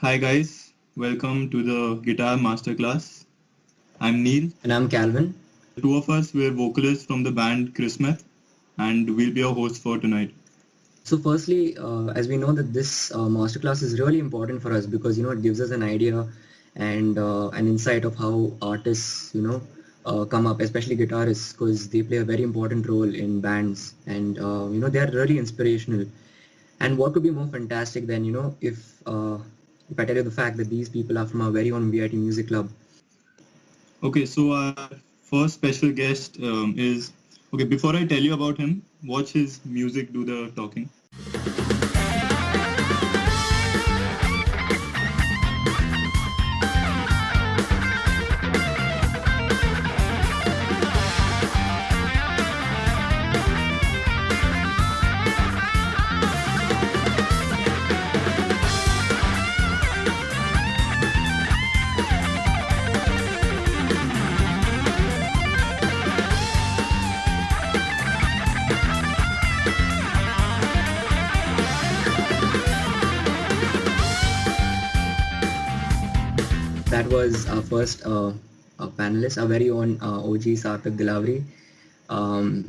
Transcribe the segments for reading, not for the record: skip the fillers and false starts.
Hi guys, welcome to the Guitar Masterclass. I'm Neil. And I'm Calvin. The two of us were vocalists from the band Christmas, and we'll be your hosts for tonight. So firstly, as we know that this masterclass is really important for us because it gives us an idea and an insight of how artists come up, especially guitarists, because they play a very important role in bands, and they are really inspirational. And what could be more fantastic than if I tell you the fact that these people are from our very own VIT music club. Okay, so our first special guest is, okay, before I tell you about him, watch his music do the talking. That was our first panelist, our very own OG Sarthak Dilawari.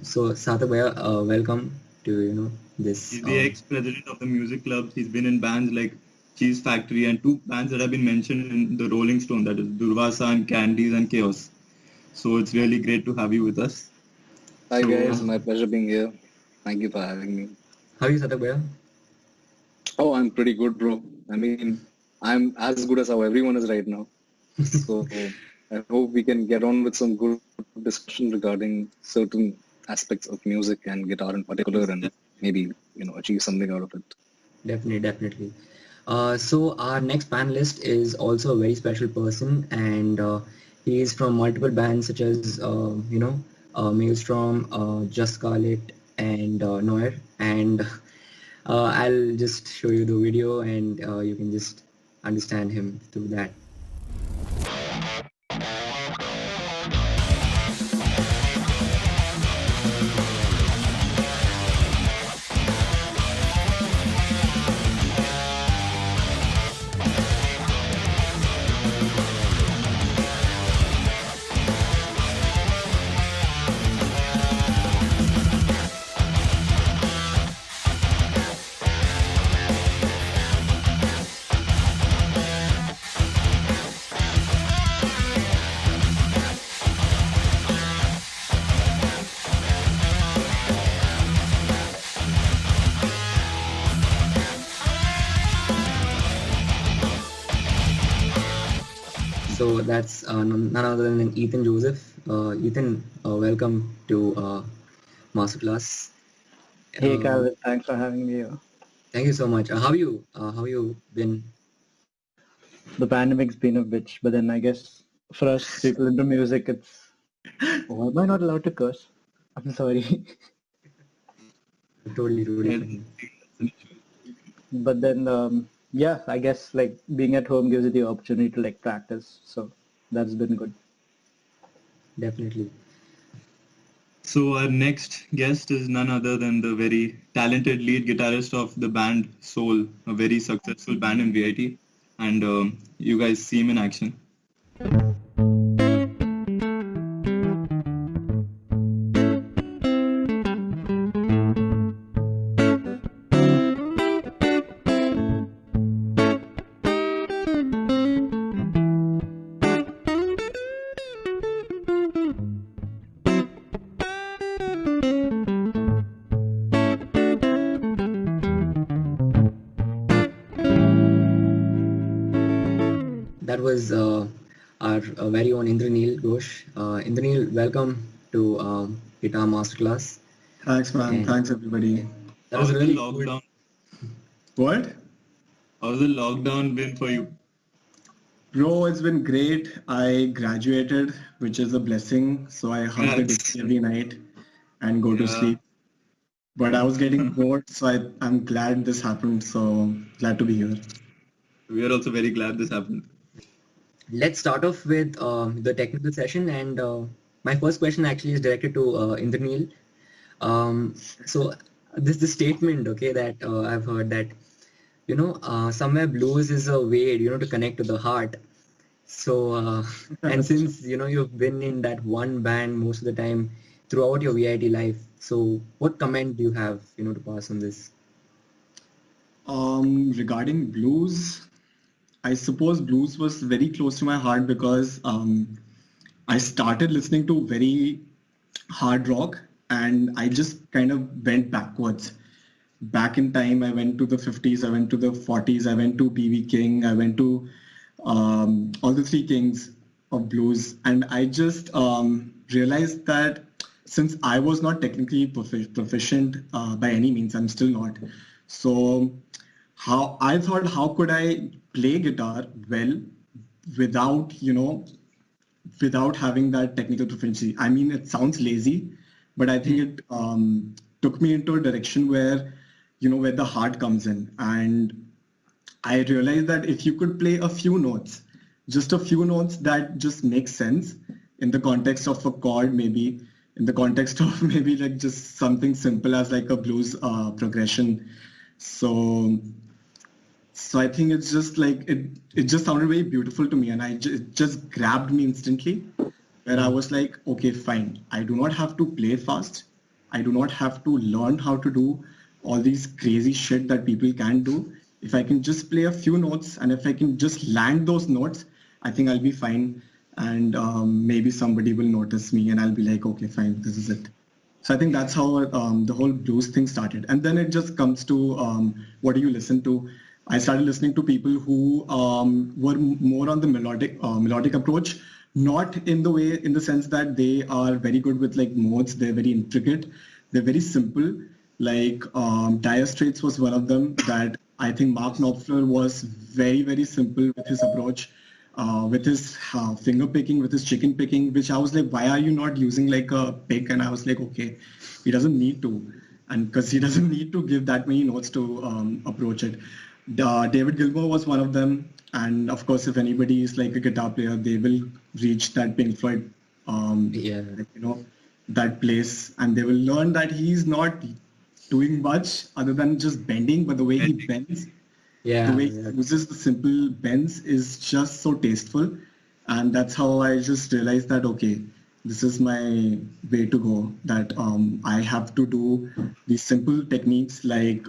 So Sarthak bhaiya, welcome to this. He's the ex-president of the music club. He's been in bands like Cheese Factory and two bands that have been mentioned in the Rolling Stone, that is Durvasa and Candies and Chaos. So it's really great to have you with us. Hi guys, my pleasure being here. Thank you for having me. How are you, Sarthak bhaiya? Oh, I'm pretty good, bro. I mean, I'm as good as how everyone is right now. So I hope we can get on with some good discussion regarding certain aspects of music and guitar in particular, and maybe achieve something out of it. Definitely. So our next panelist is also a very special person, and he is from multiple bands such as Maelstrom, Just Scarlet, and Noir. And I'll just show you the video, and you can just understand him through that. So that's none other than Ethan Joseph. Ethan, welcome to Masterclass. Hey Calvin, thanks for having me here. Thank you so much. How you been? The pandemic's been a bitch, but then I guess for us people into music, it's. Oh, am I not allowed to curse? I'm sorry. Totally fine. But then, yeah, I guess like being at home gives you the opportunity to like practice, so that's been good. Definitely. So our next guest is none other than the very talented lead guitarist of the band Soul, a very successful band in VIT, and you guys see him in action. That was our very own Indraneil Gosh. Indraneil, welcome to Guitar Masterclass. Thanks, man. And Thanks, everybody. that was really lockdown? What? How's the lockdown been for you? Bro, it's been great. I graduated, which is a blessing. So I hug the Yes. degree every night and go to Yeah. sleep. But I was getting bored, so I'm glad this happened. So glad to be here. We are also very glad this happened. Let's start off with the technical session, and my first question actually is directed to Indraneil. So this statement, okay, that I've heard that somewhere blues is a way, to connect to the heart. So, and since, you've been in that one band most of the time throughout your VIT life, so what comment do you have, to pass on this? Regarding blues, I suppose blues was very close to my heart because I started listening to very hard rock and I just kind of went backwards. Back in time, I went to the 50s, I went to the 40s, I went to B.B. King, I went to all the three kings of blues, and I just realized that since I was not technically proficient by any means, I'm still not. So I thought, how could I play guitar well without, without having that technical proficiency? I mean, it sounds lazy, but I think it took me into a direction where, where the heart comes in. And I realized that if you could play a few notes, just a few notes that just make sense in the context of a chord, maybe in the context of maybe like just something simple as like a blues progression. So I think it's just like it just sounded very beautiful to me, and it just grabbed me instantly. Where I was like, okay, fine. I do not have to play fast. I do not have to learn how to do all these crazy shit that people can do. If I can just play a few notes and if I can just land those notes, I think I'll be fine. And maybe somebody will notice me and I'll be like, okay, fine, this is it. So I think that's how the whole blues thing started. And then it just comes to what do you listen to? I started listening to people who were more on the melodic approach, not in the sense that they are very good with like modes. They're very intricate. They're very simple. Like Dire Straits was one of them that I think Mark Knopfler was very, very simple with his approach, with his finger picking, with his chicken picking, which I was like, why are you not using like a pick? And I was like, okay, he doesn't need to. And because he doesn't need to give that many notes to approach it. David Gilmour was one of them. And of course, if anybody is like a guitar player, they will reach that Pink Floyd, that place, and they will learn that he's not doing much other than just bending, but the way he bends, the way he uses the simple bends is just so tasteful. And that's how I just realized that, okay, this is my way to go, that I have to do these simple techniques like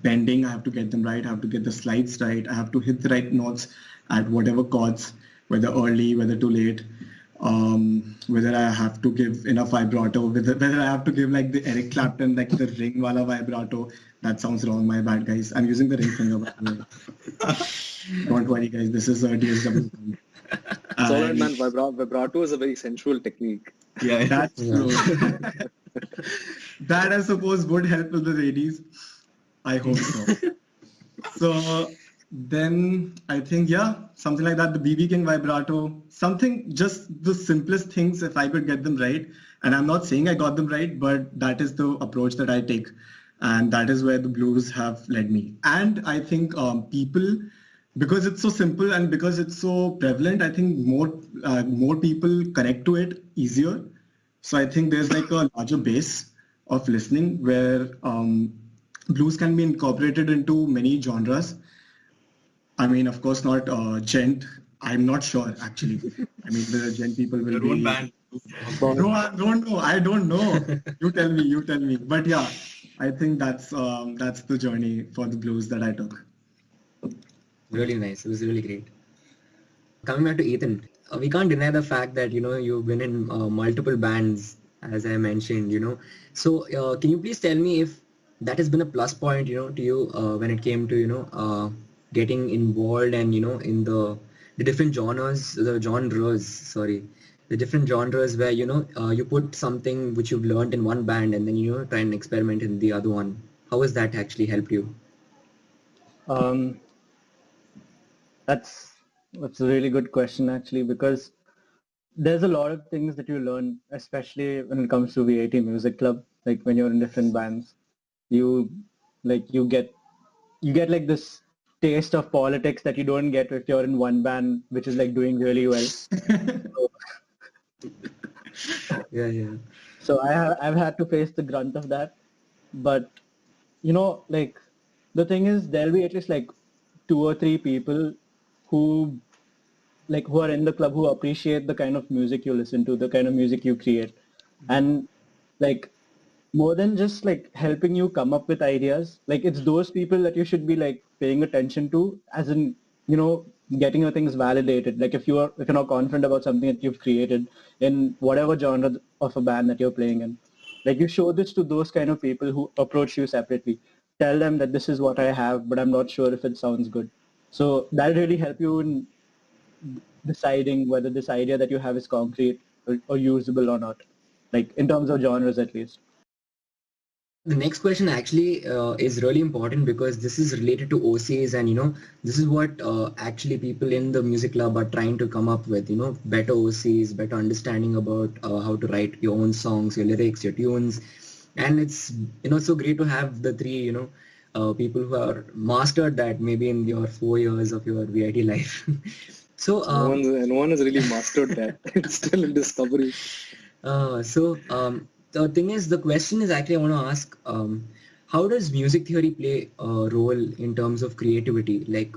bending. I have to get them right. I have to get the slides right. I have to hit the right notes at whatever chords, whether early, whether too late, whether I have to give enough vibrato, whether I have to give like the Eric Clapton, like the ring wala vibrato. That sounds wrong. My bad, guys. I'm using the ring finger, by the way. Don't worry, guys. This is a DSW. It's all right, man. Vibrato is a very sensual technique. Yeah, that's true. That I suppose would help with the ladies. I hope so. So then I think, yeah, something like that, the BB King vibrato, something, just the simplest things, if I could get them right. And I'm not saying I got them right, but that is the approach that I take. And that is where the blues have led me. And I think people, because it's so simple and because it's so prevalent, I think more people connect to it easier. So I think there's like a larger base of listening where blues can be incorporated into many genres. I mean, of course, not gent. I'm not sure, actually. I mean, the gent people will be... band. No, I don't know. I don't know. You tell me. But yeah, I think that's the journey for the blues that I took. Really nice. It was really great. Coming back to Ethan, we can't deny the fact that, you've been in multiple bands, as I mentioned, So can you please tell me if that has been a plus point, to you when it came to, getting involved and, in the different the different genres where, you put something which you've learned in one band and then, try and experiment in the other one. How has that actually helped you? That's a really good question, actually, because there's a lot of things that you learn, especially when it comes to VIT Music Club. Like when you're in different bands, you get like this taste of politics that you don't get if you're in one band which is like doing really well. Yeah. So I've had to face the grunt of that, but like the thing is there'll be at least like 2 or 3 people who who are in the club who appreciate the kind of music you listen to, the kind of music you create. And like more than just like helping you come up with ideas, like it's those people that you should be like paying attention to, as in, getting your things validated. Like if you're not confident about something that you've created in whatever genre of a band that you're playing in, like you show this to those kind of people who approach you separately. Tell them that this is what I have, but I'm not sure if it sounds good. So that'll really help you in deciding whether this idea that you have is concrete or usable or not, like in terms of genres at least. The next question actually is really important because this is related to OCs, and this is what actually people in the music club are trying to come up with, better OCs, better understanding about how to write your own songs, your lyrics, your tunes. And it's so great to have the three people who are mastered that maybe in your 4 years of your VIT life. So no one has really mastered that. It's still in discovery. The thing is, the question is actually I want to ask, how does music theory play a role in terms of creativity? Like,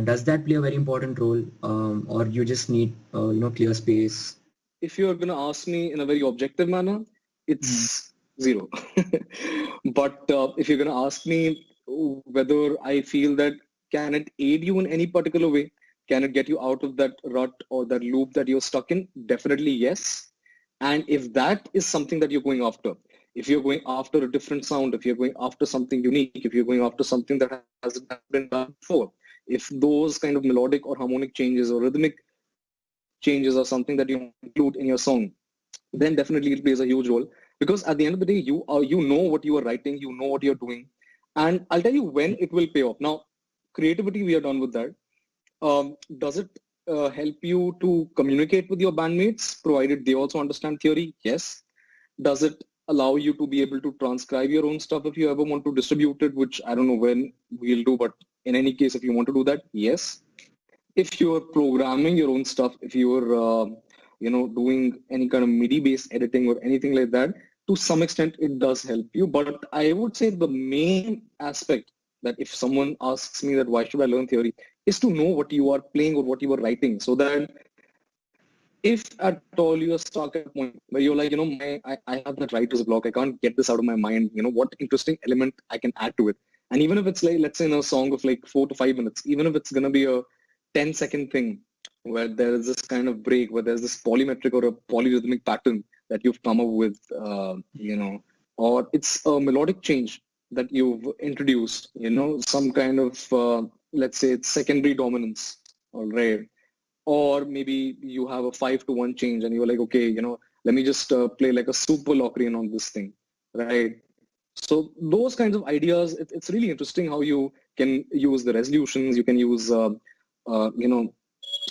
does that play a very important role, or you just need clear space? If you're going to ask me in a very objective manner, it's zero. But if you're going to ask me whether I feel that can it aid you in any particular way, can it get you out of that rut or that loop that you're stuck in? Definitely yes. And if that is something that you're going after, if you're going after a different sound, if you're going after something unique, if you're going after something that hasn't been done before, if those kind of melodic or harmonic changes or rhythmic changes are something that you include in your song, then definitely it plays a huge role. Because at the end of the day, you know what you are writing, you know what you're doing. And I'll tell you when it will pay off. Now, creativity, we are done with that. Does it help you to communicate with your bandmates, provided they also understand theory? Yes. Does it allow you to be able to transcribe your own stuff if you ever want to distribute it, which I don't know when we'll do, but in any case, if you want to do that, yes. If you're programming your own stuff, if you're doing any kind of MIDI-based editing or anything like that, to some extent it does help you. But I would say the main aspect that if someone asks me that why should I learn theory, is to know what you are playing or what you are writing, so that if at all you are stuck at a point where you're like, I have that writer's block, I can't get this out of my mind, what interesting element I can add to it. And even if it's like, let's say in a song of like 4 to 5 minutes, even if it's going to be a 10-second thing where there is this kind of break, where there's this polymetric or a polyrhythmic pattern that you've come up with, or it's a melodic change that you've introduced, some kind of, let's say it's secondary dominance, all right. Or maybe you have a 5-to-1 change and you're like, okay, let me just play like a super locrian on this thing, right? So those kinds of ideas, it's really interesting how you can use the resolutions, you can use,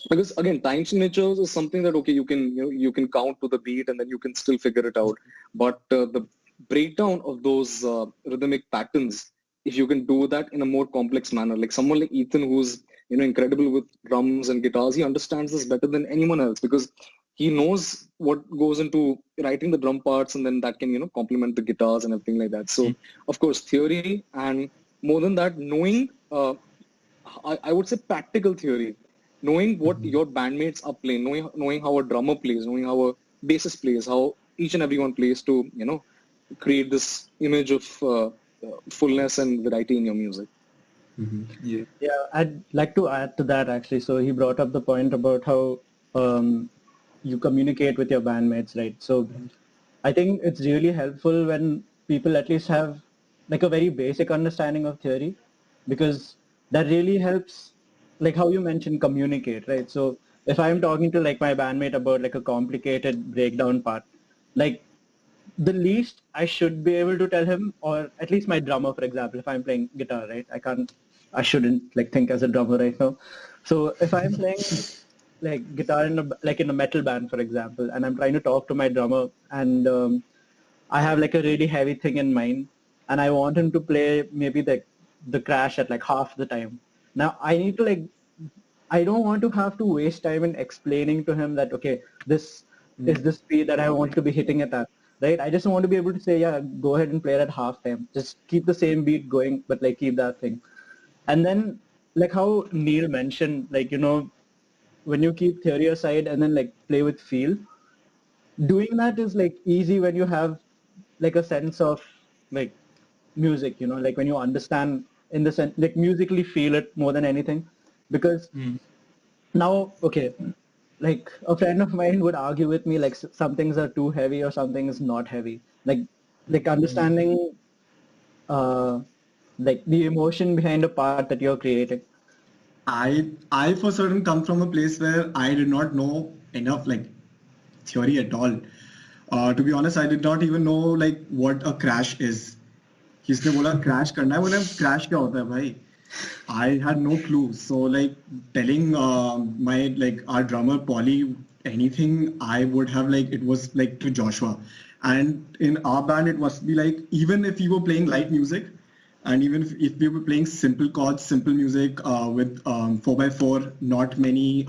because again, time signatures is something that, okay, you can count to the beat and then you can still figure it out. But the breakdown of those rhythmic patterns, if you can do that in a more complex manner, like someone like Ethan, who's incredible with drums and guitars, he understands this better than anyone else because he knows what goes into writing the drum parts, and then that can complement the guitars and everything like that. So of course theory, and more than that, knowing I would say practical theory, knowing what your bandmates are playing, knowing how a drummer plays, knowing how a bassist plays, how each and everyone plays to create this image of fullness and variety in your music. Mm-hmm. Yeah, I'd like to add to that actually. So he brought up the point about how you communicate with your bandmates, right? So I think it's really helpful when people at least have like a very basic understanding of theory, because that really helps, like how you mentioned, communicate, right? So if I'm talking to like my bandmate about like a complicated breakdown part, like the least I should be able to tell him, or at least my drummer, for example, if I'm playing guitar, right? I shouldn't like think as a drummer right now. So if I'm playing like guitar in a metal band, for example, and I'm trying to talk to my drummer, and I have like a really heavy thing in mind, and I want him to play maybe the crash at like half the time. Now I need to I don't want to have to waste time in explaining to him that, okay, this is the speed that I want to be hitting it at. right? I just want to be able to say, yeah, go ahead and play it at halftime. Just keep the same beat going, but like keep that thing. And then like how Neil mentioned, like, when you keep theory aside and then like play with feel, doing that is like easy when you have like a sense of like music, like when you understand in the sense, like musically feel it more than anything. Because now, okay, like a friend of mine would argue with me like some things are too heavy or some things not heavy. Like understanding like the emotion behind a part that you're creating. I for certain come from a place where I did not know enough like theory at all. To be honest, I did not even know like what a crash is. किसने बोला crash करना है, बोला crash क्या होता है भाई? I had no clue. So like telling my like our drummer Polly anything, I would have like it was like to Joshua. And in our band, it must be like even if you were playing light music, and even if we were playing simple chords, simple music with 4x4, not many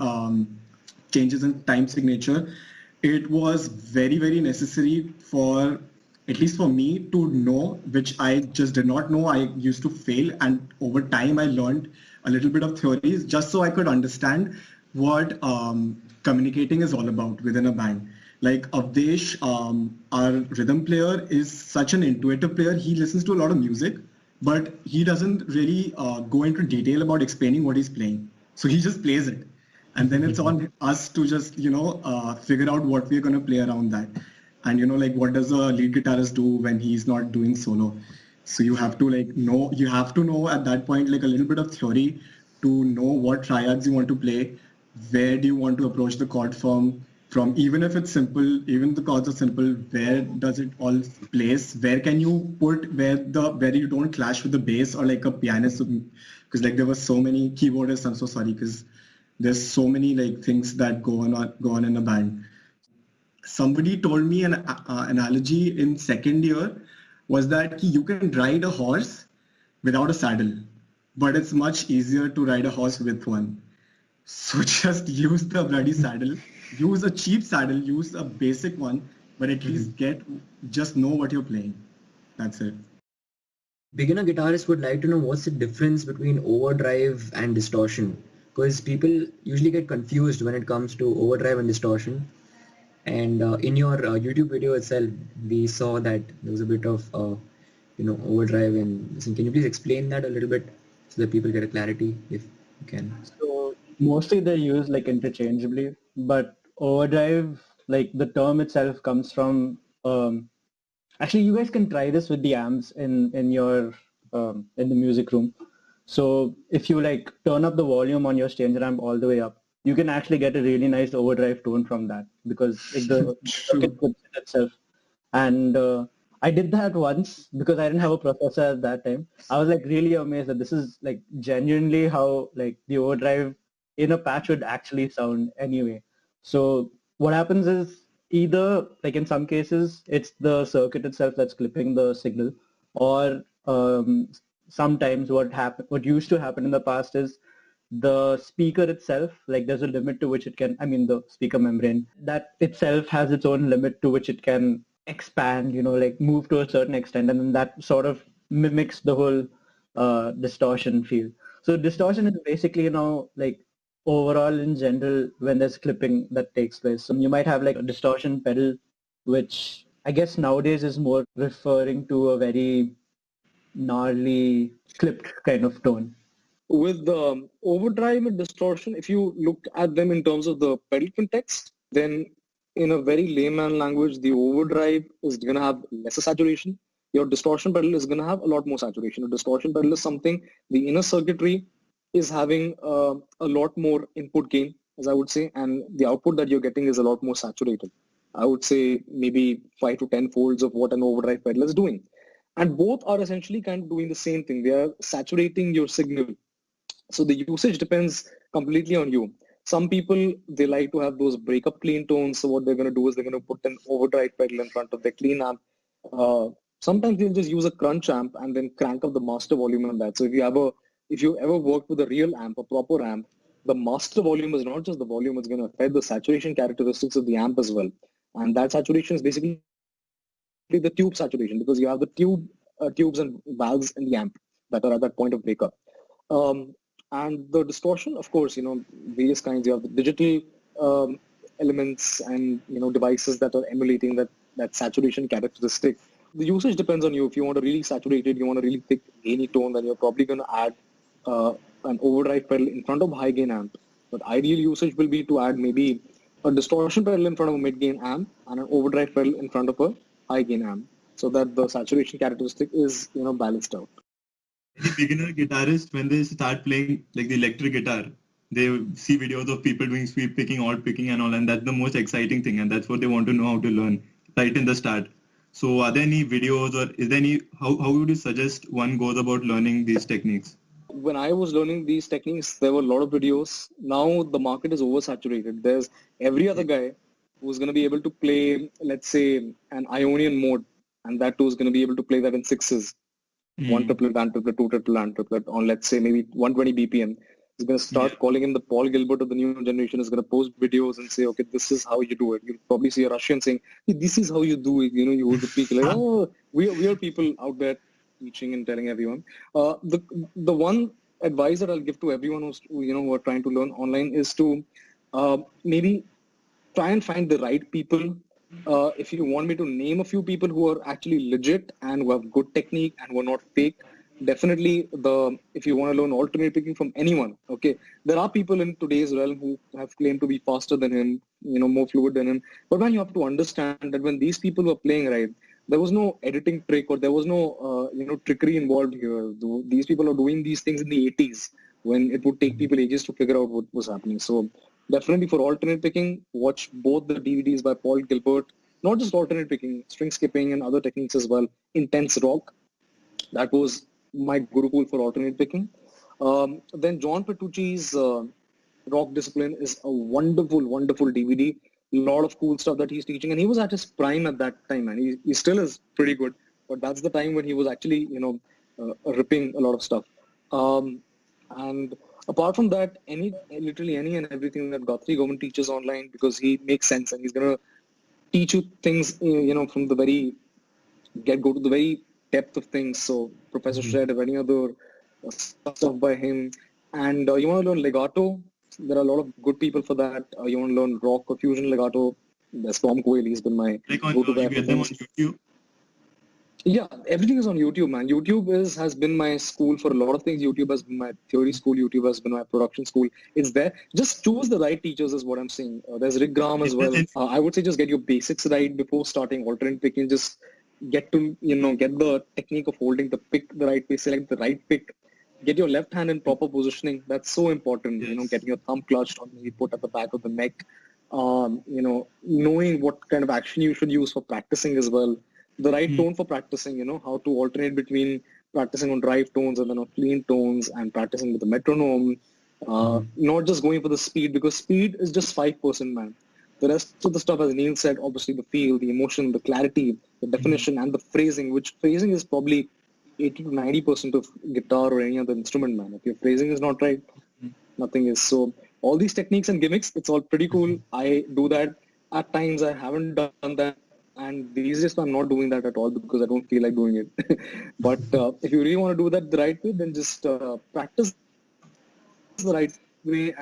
changes in time signature, it was very, very necessary for, at least for me, to know, which I just did not know. I used to fail, and over time I learned a little bit of theories just so I could understand what communicating is all about within a band. Like Avdesh, our rhythm player, is such an intuitive player. He listens to a lot of music, but he doesn't really go into detail about explaining what he's playing. So he just plays it. And then it's on us to just, figure out what we're going to play around that. And, like what does a lead guitarist do when he's not doing solo? So you have to you have to know at that point, like a little bit of theory to know what triads you want to play, where do you want to approach the chord form from, even if it's simple, even if the chords are simple, where does it all place? Where can you put where you don't clash with the bass or like a pianist? Because like there were so many keyboardists, I'm so sorry, because there's so many like things that go on in a band. Somebody told me an analogy in second year was that you can ride a horse without a saddle, but it's much easier to ride a horse with one. So just use the bloody saddle, use a cheap saddle, use a basic one, but at least just know what you're playing. That's it. Beginner guitarists would like to know what's the difference between overdrive and distortion, because people usually get confused when it comes to overdrive and distortion. And in your YouTube video itself, we saw that there was a bit of overdrive and listen. Can you please explain that a little bit so that people get a clarity, if you can? So mostly they're used like interchangeably, but overdrive, like the term itself comes from actually you guys can try this with the amps in your in the music room. So if you like turn up the volume on your Stranger amp all the way up, you can actually get a really nice overdrive tone from that, because like the circuit puts it itself. And I did that once because I didn't have a processor at that time. I was like really amazed that this is like genuinely how like the overdrive in a patch would actually sound anyway. So what happens is either like in some cases it's the circuit itself that's clipping the signal, or sometimes what used to happen in the past is the speaker itself, like there's a limit to which it can, the speaker membrane, that itself has its own limit to which it can expand, like move to a certain extent, and then that sort of mimics the whole distortion feel. So distortion is basically, like overall in general when there's clipping that takes place. So you might have like a distortion pedal, which I guess nowadays is more referring to a very gnarly clipped kind of tone. With the overdrive and distortion, if you look at them in terms of the pedal context, then in a very layman language, the overdrive is going to have lesser saturation. Your distortion pedal is going to have a lot more saturation. A distortion pedal is something, the inner circuitry is having a lot more input gain, as I would say, and the output that you're getting is a lot more saturated. I would say maybe 5 to 10 folds of what an overdrive pedal is doing. And both are essentially kind of doing the same thing. They are saturating your signal. So the usage depends completely on you. Some people, they like to have those breakup clean tones. So what they're going to do is they're going to put an overdrive pedal in front of their clean amp. Sometimes they'll just use a crunch amp and then crank up the master volume on that. So if you ever worked with a real amp, a proper amp, the master volume is not just the volume, it's going to affect the saturation characteristics of the amp as well. And that saturation is basically the tube saturation, because you have the tubes and valves in the amp that are at that point of breakup. And the distortion, of course, various kinds. You have the digital elements and devices that are emulating that saturation characteristic. The usage depends on you. If you want to really saturate it, you want a really thick gainy tone, then you're probably going to add an overdrive pedal in front of a high gain amp. But ideal usage will be to add maybe a distortion pedal in front of a mid gain amp and an overdrive pedal in front of a high gain amp, so that the saturation characteristic is balanced out. The beginner guitarist, when they start playing like the electric guitar, they see videos of people doing sweep picking, odd picking and all, and that's the most exciting thing, and that's what they want to know how to learn right in the start. So are there any videos, or is there any, how would you suggest one goes about learning these techniques? When I was learning these techniques, there were a lot of videos. Now the market is oversaturated. There's every other guy who's going to be able to play, let's say, an Ionian mode, and that too is going to be able to play that in sixes. One triplet, and triplet, two triplet, and triplet on, let's say, maybe 120 BPM. He's going to start calling him the Paul Gilbert of the new generation. Is going to post videos and say, okay, this is how you do it. You'll probably see a Russian saying, hey, this is how you do it. You hold the peak. Like, oh, we are people out there teaching and telling everyone. The one advice that I'll give to everyone who's who are trying to learn online is to maybe try and find the right people. If you want me to name a few people who are actually legit and who have good technique and who are not fake, definitely if you want to learn alternate picking from anyone, okay, there are people in today's realm who have claimed to be faster than him, more fluid than him. But man, you have to understand that when these people were playing right, there was no editing trick, or there was no trickery involved here. These people are doing these things in the 80s when it would take people ages to figure out what was happening. So definitely for alternate picking, watch both the DVDs by Paul Gilbert, not just alternate picking, string skipping and other techniques as well. Intense Rock, that was my gurukul for alternate picking. Then John Petrucci's Rock Discipline is a wonderful, wonderful DVD. A lot of cool stuff that he's teaching, and he was at his prime at that time, and he still is pretty good. But that's the time when he was actually, ripping a lot of stuff. And apart from that, literally any and everything that Guthrie Govan teaches online, because he makes sense and he's gonna teach you things, from the very get-go to the very depth of things. So Professor Shred or any other stuff by him. And you want to learn legato, there are a lot of good people for that. You want to learn rock or fusion legato, there's Tom Coyle, he's been my go-to guy. You get them on YouTube? Yeah, everything is on YouTube, man. YouTube has been my school for a lot of things. YouTube has been my theory school. YouTube has been my production school. It's there. Just choose the right teachers is what I'm saying. There's Rick Graham as well. I would say just get your basics right before starting alternate picking. Just get to, get the technique of holding the pick the right way, select the right pick. Get your left hand in proper positioning. That's so important. Yes. Getting your thumb clutched on the put at the back of the neck. Knowing what kind of action you should use for practicing as well. The right tone for practicing, how to alternate between practicing on drive tones and then on clean tones and practicing with the metronome. Not just going for the speed, because speed is just 5%, man. The rest of the stuff, as Neil said, obviously the feel, the emotion, the clarity, the definition, and the phrasing, which phrasing is probably 80 to 90% of guitar or any other instrument, man. If your phrasing is not right, nothing is. So all these techniques and gimmicks, it's all pretty cool. I do that. At times I haven't done that. And these days I'm not doing that at all because I don't feel like doing it. But if you really want to do that the right way, then just practice the right way.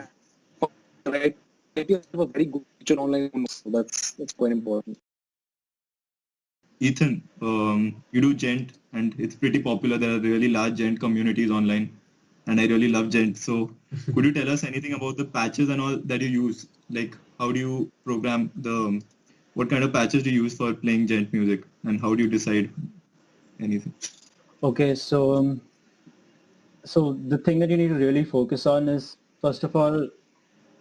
Right, get yourself a very good teacher online. So that's quite important. Ethan, you do gent, and it's pretty popular. There are really large gent communities online, and I really love gent. So could you tell us anything about the patches and all that you use? Like, how do you program what kind of patches do you use for playing gent music, and how do you decide anything? Okay, so the thing that you need to really focus on is, first of all,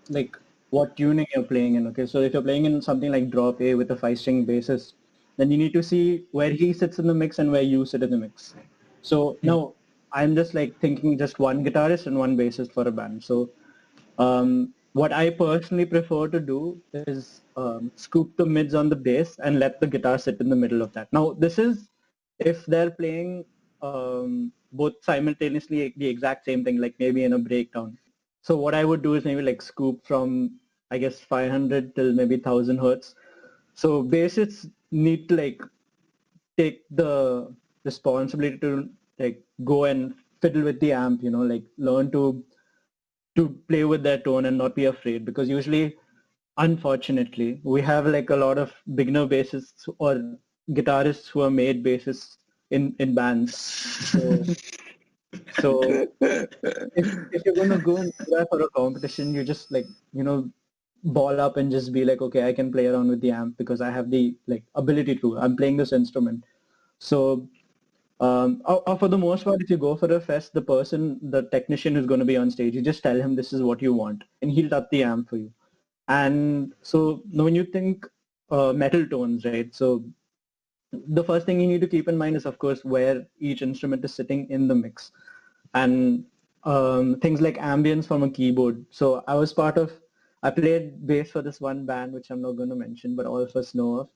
like what tuning you're playing in. Okay, so if you're playing in something like drop A with a 5-string bassist, then you need to see where he sits in the mix and where you sit in the mix. So now I'm just like thinking just one guitarist and one bassist for a band. So what I personally prefer to do is scoop the mids on the bass and let the guitar sit in the middle of that. Now this is if they're playing both simultaneously the exact same thing, like maybe in a breakdown. So what I would do is maybe like scoop from, I guess, 500 till maybe 1000 hertz. So bassists need to like take the responsibility to like go and fiddle with the amp, you know, like learn to play with their tone and not be afraid, because usually, unfortunately, we have like a lot of beginner bassists or guitarists who are made bassists in bands. So if you're going to go and try for a competition, you just like, you know, ball up and just be like, okay, I can play around with the amp because I have the like ability to. I'm playing this instrument. So or for the most part, if you go for a fest, the technician who's going to be on stage, you just tell him this is what you want, and he'll tap the amp for you. And so when you think metal tones, right? So the first thing you need to keep in mind is, of course, where each instrument is sitting in the mix, and things like ambience from a keyboard. So I played bass for this one band, which I'm not going to mention, but all of us know of.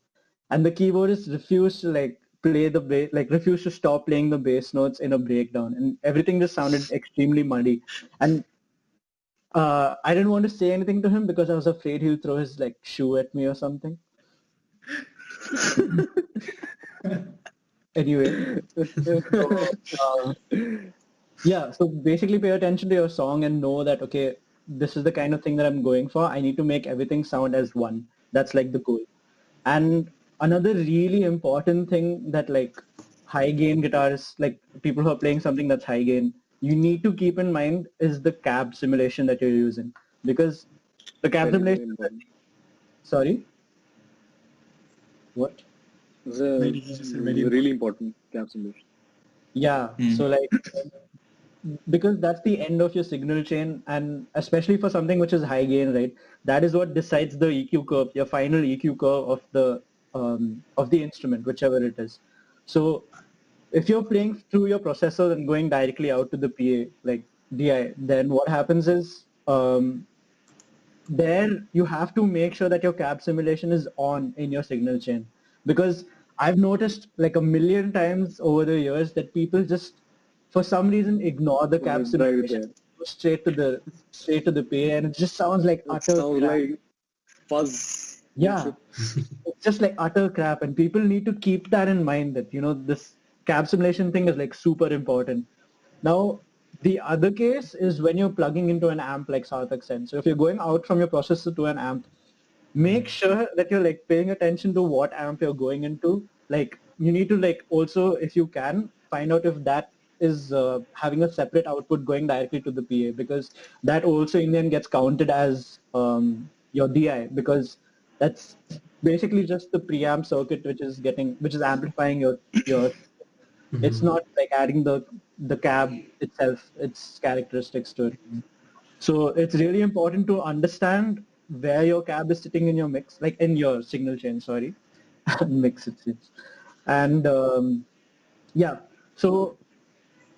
And the keyboardist refused to like play the bass, like refused to stop playing the bass notes in a breakdown, and everything just sounded extremely muddy. And I didn't want to say anything to him because I was afraid he'll throw his like shoe at me or something. Anyway, yeah, so basically pay attention to your song and know that, okay, this is the kind of thing that I'm going for. I need to make everything sound as one. That's like the goal. And another really important thing that like high gain guitarists, like people who are playing something that's high gain, you need to keep in mind is the cab simulation that you're using. Because the cab simulation... Sorry? What? It's a really important cab simulation. Yeah, so like... because that's the end of your signal chain, and especially for something which is high gain, right? That is what decides the EQ curve, your final EQ curve of the instrument, whichever it is. So if you're playing through your processor and going directly out to the PA, like DI, then what happens is there you have to make sure that your cab simulation is on in your signal chain, because I've noticed like a million times over the years that people just for some reason ignore the cab simulation, go straight to the PA, and it just sounds like utter crap. Like fuzz. Yeah, it's just like utter crap, and people need to keep that in mind that, you know, this cab simulation thing is like super important. Now, the other case is when you're plugging into an amp like Sarthak said. So if you're going out from your processor to an amp, make sure that you're like paying attention to what amp you're going into. Like you need to like also, if you can, find out if that is having a separate output going directly to the PA, because that also in the end gets counted as your DI, because that's basically just the preamp circuit which is amplifying your It's not like adding the cab itself, its characteristics to it. So it's really important to understand where your cab is sitting in your mix, like in your signal chain, sorry. Mix it seems. And yeah, so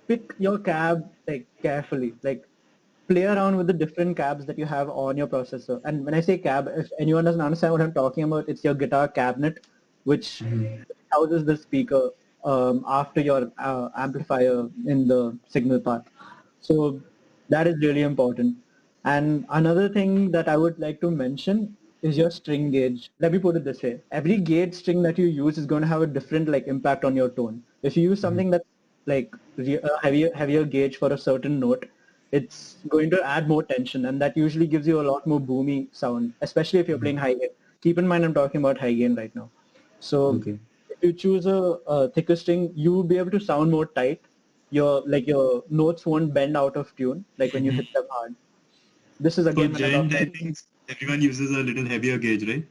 pick your cab like carefully, like play around with the different cabs that you have on your processor. And when I say cab, if anyone doesn't understand what I'm talking about, it's your guitar cabinet, which houses the speaker after your amplifier in the signal part. So that is really important. And another thing that I would like to mention is your string gauge. Let me put it this way. Every gauge string that you use is going to have a different like impact on your tone. If you use something that's like heavier gauge for a certain note, it's going to add more tension, and that usually gives you a lot more boomy sound, especially if you're playing high gain. Keep in mind I'm talking about high gain right now. So if you choose a thicker string, you will be able to sound more tight. Your notes won't bend out of tune like when you hit them hard. This is again For gent, I think everyone uses a little heavier gauge, right?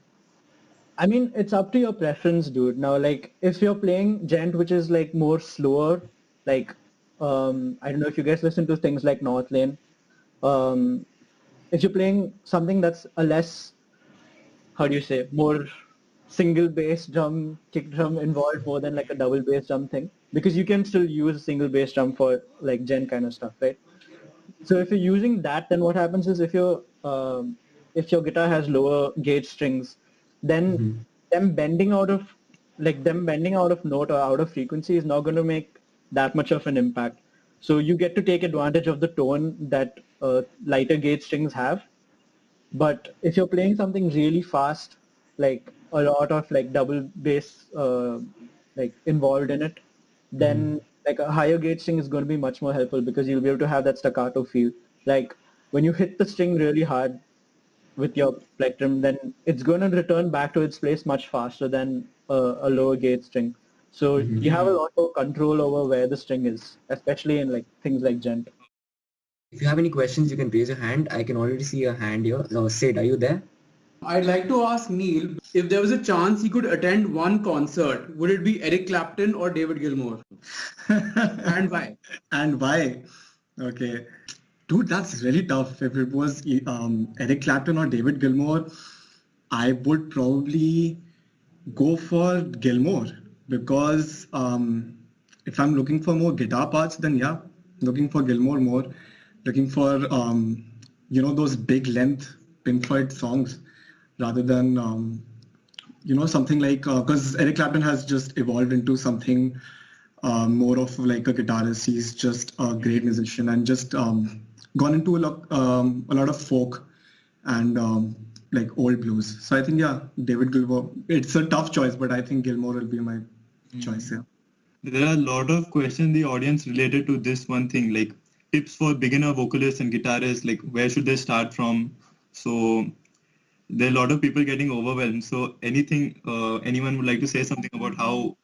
I mean, it's up to your preference, dude. Now, like, if you're playing gent, which is like more slower, like, I don't know if you guys listen to things like North Lane. If you're playing something that's a less, how do you say, more single bass drum, kick drum involved more than like a double bass drum thing, because you can still use a single bass drum for like gent kind of stuff, right? So if you're using that, then what happens is if your guitar has lower gauge strings, then them bending out of note or out of frequency is not going to make that much of an impact. So you get to take advantage of the tone that lighter gauge strings have. But if you're playing something really fast, like a lot of like double bass like involved in it, then like a higher gauge string is going to be much more helpful because you'll be able to have that staccato feel. Like when you hit the string really hard with your plectrum, then it's going to return back to its place much faster than a lower gauge string. So you have a lot more control over where the string is, especially in like things like gent. If you have any questions, you can raise your hand. I can already see your hand here. Sid, are you there? I'd like to ask Neil, if there was a chance he could attend one concert, would it be Eric Clapton or David Gilmour? And why? And why? Okay. Dude, that's really tough. If it was Eric Clapton or David Gilmour, I would probably go for Gilmour because if I'm looking for more guitar parts, then yeah, looking for Gilmour more. Looking for those big length Pink Floyd songs rather than something like because Eric Clapton has just evolved into something more of like a guitarist. He's just a great musician and just gone into a lot of folk and like old blues. So I think yeah, David Gilmour. It's a tough choice, but I think Gilmour will be my choice. Yeah. There are a lot of questions in the audience related to this one thing, like tips for beginner vocalists and guitarists, like where should they start from? So there are a lot of people getting overwhelmed. So anything, anyone would like to say something about how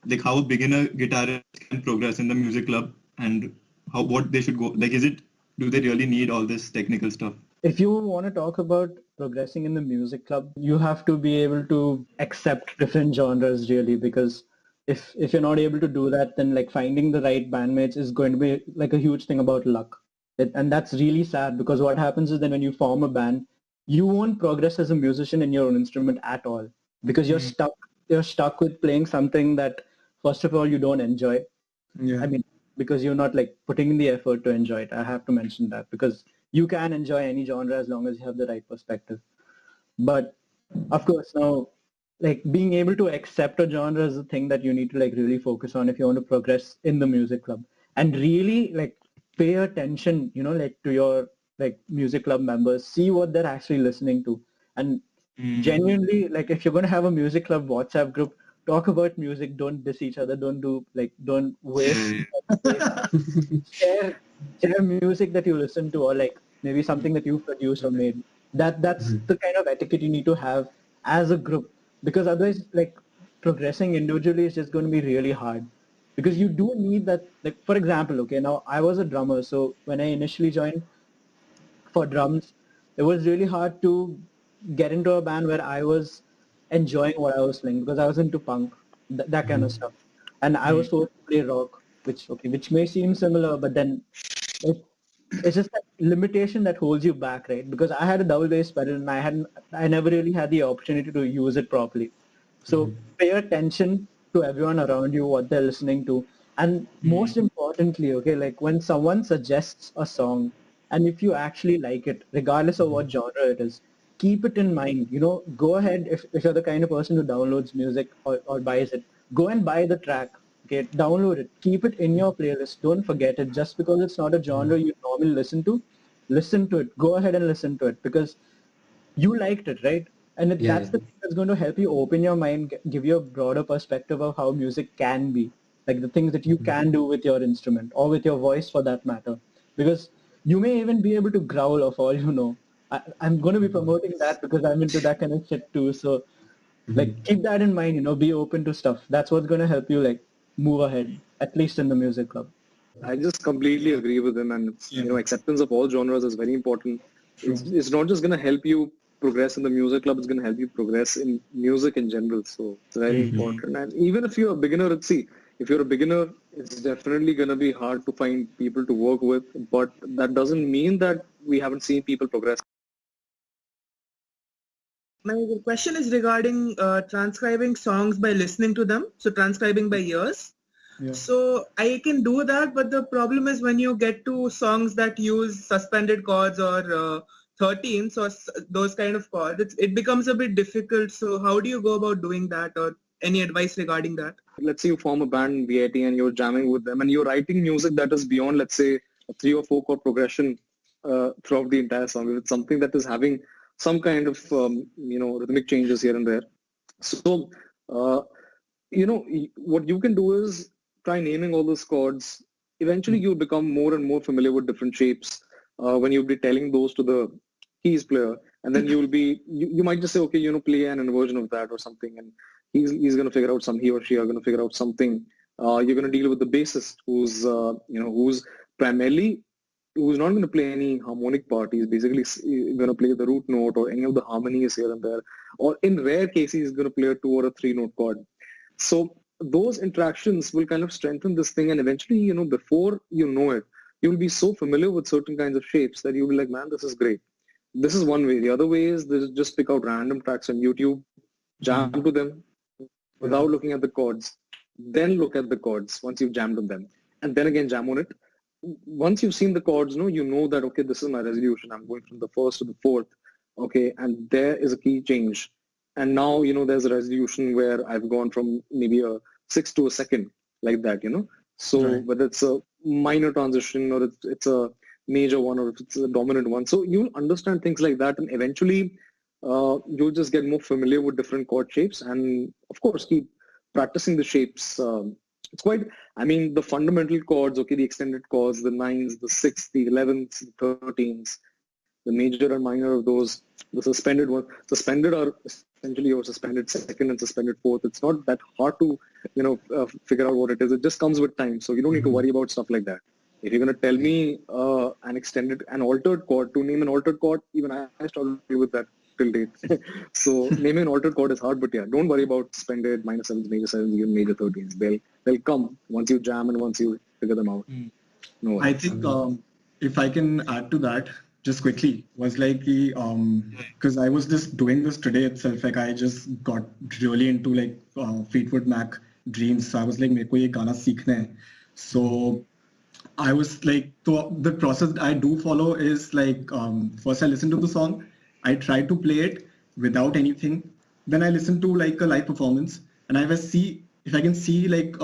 a beginner guitarist can progress in the music club and what they should go, like do they really need all this technical stuff? If you want to talk about progressing in the music club, you have to be able to accept different genres really, because if you're not able to do that, then like finding the right bandmates is going to be like a huge thing about luck. And that's really sad because what happens is that when you form a band, you won't progress as a musician in your own instrument at all because you're stuck with playing something that first of all you don't enjoy. Yeah. I mean, because you're not like putting in the effort to enjoy it. I have to mention that because you can enjoy any genre as long as you have the right perspective. But of course now, like being able to accept a genre is the thing that you need to like really focus on if you want to progress in the music club and really like pay attention, like to your like music club members, see what they're actually listening to, and genuinely like if you're going to have a music club WhatsApp group, talk about music, don't diss each other, don't waste share music that you listen to or like maybe something that you produced or made. That's the kind of etiquette you need to have as a group, because otherwise like progressing individually is just going to be really hard, because you do need that. Like for example, okay, now I was a drummer, so when I initially joined for drums, it was really hard to get into a band where I was enjoying what I was playing because I was into punk, that kind of stuff, and I was forced to play rock, which may seem similar, but then it's just that limitation that holds you back, right? Because I had a double bass pedal and I never really had the opportunity to use it properly. So pay attention to everyone around you, what they're listening to, and most importantly, okay, like when someone suggests a song, and if you actually like it, regardless of what genre it is, keep it in mind. Go ahead if you're the kind of person who downloads music or buys it, go and buy the track. Okay, download it, keep it in your playlist, don't forget it. Just because it's not a genre you normally listen to it. Go ahead and listen to it because you liked it, right? And that's the thing that's going to help you open your mind, give you a broader perspective of how music can be, like the things that you can do with your instrument or with your voice for that matter. Because you may even be able to growl of all you know. I'm going to be promoting that because I'm into that kind of shit too. So like keep that in mind, be open to stuff. That's what's going to help you like move ahead, at least in the music club. I just completely agree with him, and acceptance of all genres is very important. It's not just going to help you progress in the music club, it's going to help you progress in music in general. So it's very important. And even if you're a beginner, if you're a beginner, it's definitely going to be hard to find people to work with, but that doesn't mean that we haven't seen people progress. My question is regarding transcribing songs by listening to them, so transcribing by ears. Yeah. So I can do that, but the problem is when you get to songs that use suspended chords or 13s or those kind of chords, it becomes a bit difficult. So how do you go about doing that, or any advice regarding that? Let's say you form a band, VIT, and you're jamming with them, and you're writing music that is beyond, let's say, a 3 or 4 chord progression throughout the entire song. If it's something that is having some kind of rhythmic changes here and there. So what you can do is try naming all those chords. Eventually, you'll become more and more familiar with different shapes when you'll be telling those to the keys player, and then you might just say, okay, play an inversion of that or something, and he's going to figure out he or she are going to figure out something. You're going to deal with the bassist who's primarily who's not going to play any harmonic part. He's basically going to play the root note or any of the harmonies here and there, or in rare cases, he's going to play a 2 or a 3 note chord. So those interactions will kind of strengthen this thing, and eventually, before you know it, you'll be so familiar with certain kinds of shapes that you'll be like, man, this is great. This is one way. The other way is just pick out random tracks on YouTube, jam to them without looking at the chords, then look at the chords once you've jammed on them, and then again jam on it. Once you've seen the chords, you know that, okay, this is my resolution. I'm going from the first to the fourth, okay, and there is a key change. And now, there's a resolution where I've gone from maybe a 6 to a second, like that, So Right. whether it's a minor transition or it's a major one or if it's a dominant one. So you'll understand things like that, and eventually you'll just get more familiar with different chord shapes, and of course keep practicing the shapes. It's quite, the fundamental chords, okay, the extended chords, the 9s, the 6th, the 11th, the 13s, the major and minor of those, the suspended one. Suspended are essentially your suspended second and suspended fourth. It's not that hard to, figure out what it is. It just comes with time. So you don't need to worry about stuff like that. If you're going to tell me an altered chord, to name an altered chord, even I struggle with that till date. So naming an altered chord is hard, but yeah, don't worry about suspended, minor 7s, major 7s, even major 13s. They'll come once you jam and once you figure them out. No I worries. think if I can add to that just quickly, was like because I was just doing this today itself. Like I just got really into like Fleetwood Mac Dreams. So I was like, मेरे को ये गाना सीखना है. So I was like, so the process I do follow is like, first I listen to the song, I try to play it without anything. Then I listen to like a live performance, and I will see if I can see like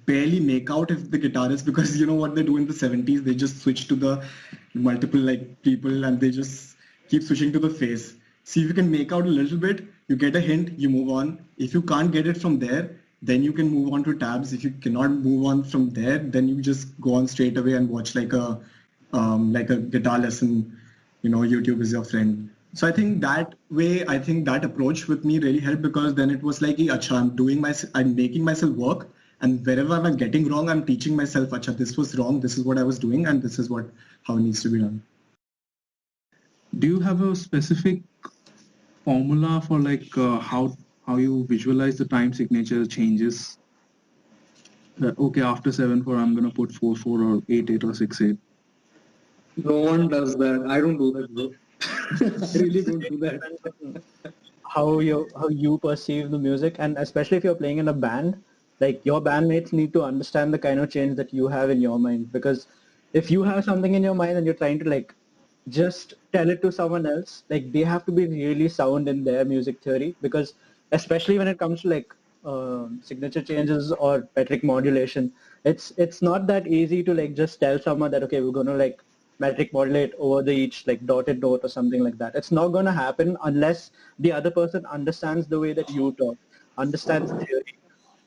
barely make out if the guitarist, because you know what they do in the 70s, they just switch to the multiple like people and they just keep switching to the face. See if you can make out a little bit, you get a hint, you move on. If you can't get it from there, then you can move on to tabs. If you cannot move on from there, then you just go on straight away and watch like a guitar lesson. YouTube is your friend. So I think that way, that approach with me really helped, because then it was like, acha, I'm making myself work, and wherever I'm getting wrong, I'm teaching myself, acha, this was wrong, this is what I was doing, and this is how it needs to be done. Do you have a specific formula for like how you visualize the time signature changes? Okay, after 7/4, I'm gonna put 4/4 or 8/8 or 6/8. No one does that. I don't do that, bro. I really don't do that. How you perceive the music, and especially if you're playing in a band, like your bandmates need to understand the kind of change that you have in your mind, because if you have something in your mind and you're trying to like just tell it to someone else, like they have to be really sound in their music theory, because especially when it comes to like signature changes or metric modulation, it's not that easy to like just tell someone that, okay, we're going to like metric modulate over the each like dotted note or something like that. It's not going to happen unless the other person understands the way that you talk, understands theory.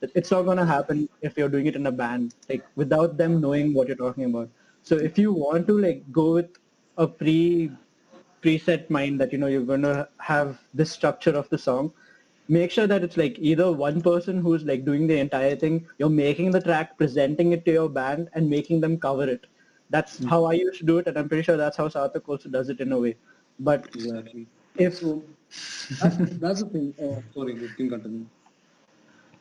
It's not going to happen if you're doing it in a band, like without them knowing what you're talking about. So if you want to like go with a preset mind that, you're going to have this structure of the song, make sure that it's like either one person who's like doing the entire thing, you're making the track, presenting it to your band and making them cover it. That's how I used to do it, and I'm pretty sure that's how Sarthak also does it in a way. But Exactly. if That's the thing. Sorry, you can continue.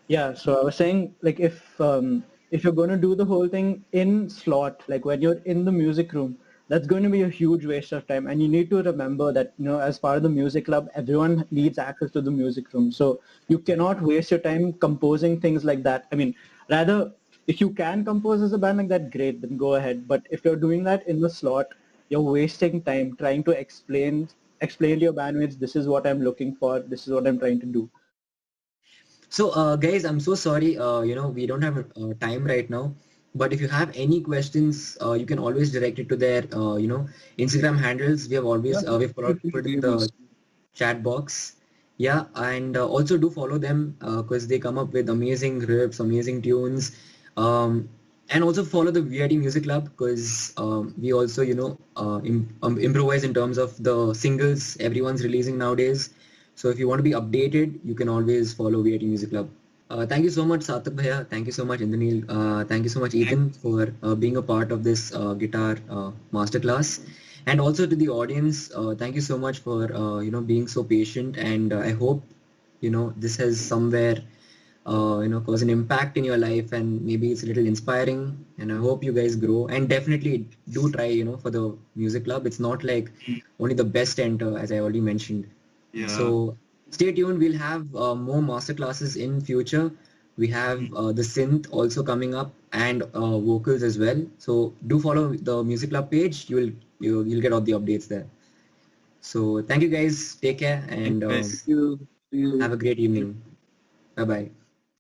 yeah, so I was saying, like if you're going to do the whole thing in slot, like when you're in the music room, that's going to be a huge waste of time. And you need to remember that, as part of the music club, everyone needs access to the music room. So you cannot waste your time composing things like that. I mean, rather, if you can compose as a band like that, great, then go ahead. But if you're doing that in the slot, you're wasting time trying to explain to your bandmates, this is what I'm looking for, this is what I'm trying to do. So guys, I'm so sorry, we don't have time right now, but if you have any questions, you can always direct it to their, Instagram handles. We have always, we've put in the chat box, Yeah, and also do follow them because they come up with amazing riffs, amazing tunes. And also follow the VIT Music Club because we also, improvise in terms of the singles everyone's releasing nowadays. So if you want to be updated, you can always follow VIT Music Club. Thank you so much, Sarthak Bhaiya. Thank you so much, Indraneil. Thank you so much, Ethan, for being a part of this guitar masterclass. And also to the audience, thank you so much for being so patient. And I hope this has somewhere cause an impact in your life, and maybe it's a little inspiring. And I hope you guys grow. And definitely do try for the music club. It's not like only the best enter, as I already mentioned. Yeah. So stay tuned. We'll have more master classes in future. We have the synth also coming up, and vocals as well. So do follow the music club page. You'll get all the updates there. So thank you guys. Take care and Yes. You have a great evening. Bye bye.